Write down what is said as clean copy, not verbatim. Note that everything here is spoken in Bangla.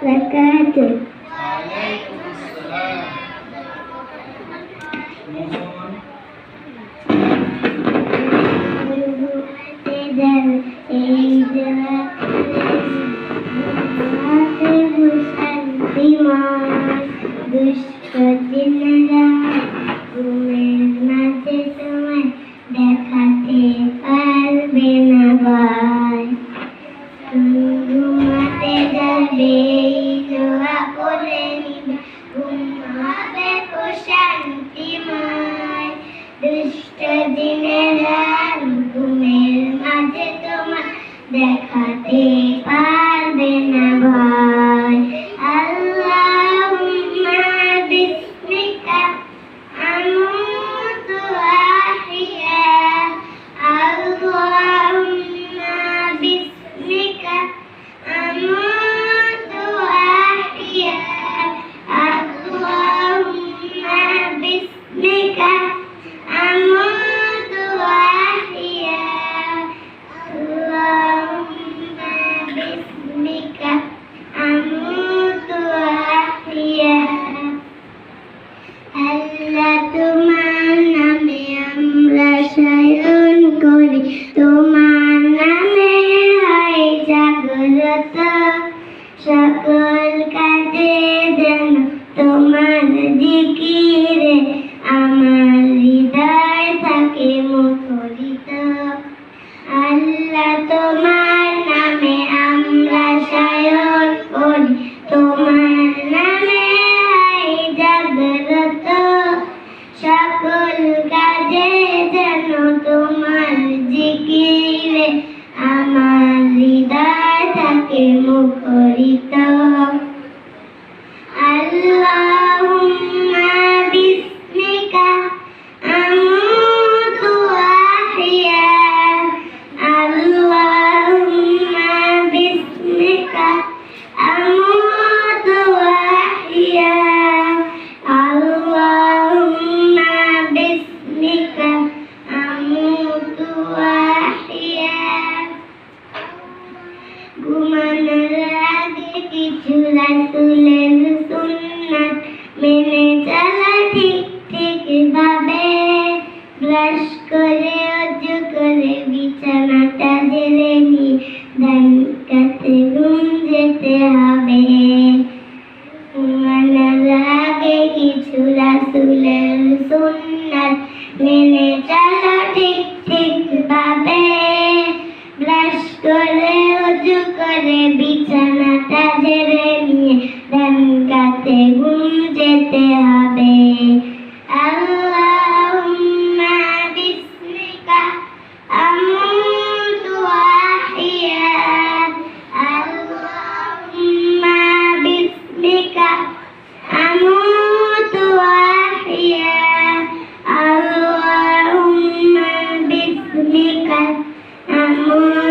বারাকাতুহু। ওয়ালাইকুম আসসালাম। দুষ্ট দিনেরা ঘুমের মাঝে তোমায় দেখাতে পারবে না ভাই। ঘুমাতে যাবে দোয়া করে নিবে, ঘুমাবে প্রশান্তিময়। দুষ্ট দিনেরা ঘুমের মাঝে তোমায় দেখাতে পারবে না ভয়। আল্লাহুম্মা বিসমিকা আমুতু ওয়া আহইয়া, আল্লাহুম্মা বিসমিকা আমুতু ওয়া আহইয়া, আল্লাহুম্মা বিসমিকা আমুতু ওয়া আহইয়া, আল্লাহুম্মা বিসমিকা আমুতু ওয়া আহইয়া। আল্লাহ তোমার নামে আমরা শয়ন করি, তোমার নামে হয় জাগ্রত। সকল কাজে যেন তোমার জিকিরে আমার হৃদয় থাকে মুখরিত। আল্লাহ তোমার নামে আমরা শয়ন করি, তোমার নামে হয় জাগ্রত। সকল কাজে যেন তোমার জিকিরে আমার হৃদয় থাকে মুখরিত। আল্লাহুম্মা বিসমিকা আমুতু ওয়া আহইয়া, আল্লাহুম্মা বিসমিকা আমুতু ওয়া আহইয়া, আল্লাহুম্মা বিসমিকা আমুতু ওয়া আহইয়া। ঘুমানোর আগে কিছু রাসূলের সুন্নাত মেনে চলা ঠিক ঠিক ভাবে। ব্রাশ করে ওযু করে বিছানাটা ঝেড়ে নিয়ে ধান কাতে ঘুম যেতে হবে। ঘুমানোর আগে কিছু রাসূলের সুন্নাত মেনে চলা ঠিক ঠিক ভাবে। ব্রাশ করে ওযু করে বিছানাটা ঝেড়ে নিয়ে ধান কাতে ঘুম যেতে হবে। আল্লাহুম্মা বিসমিকা আমুতু ওয়া আহইয়া, আল্লাহুম্মা বিসমিকা আমুতু ওয়া আহইয়া, আল্লাহুম্মা বিসমিকা আমুতু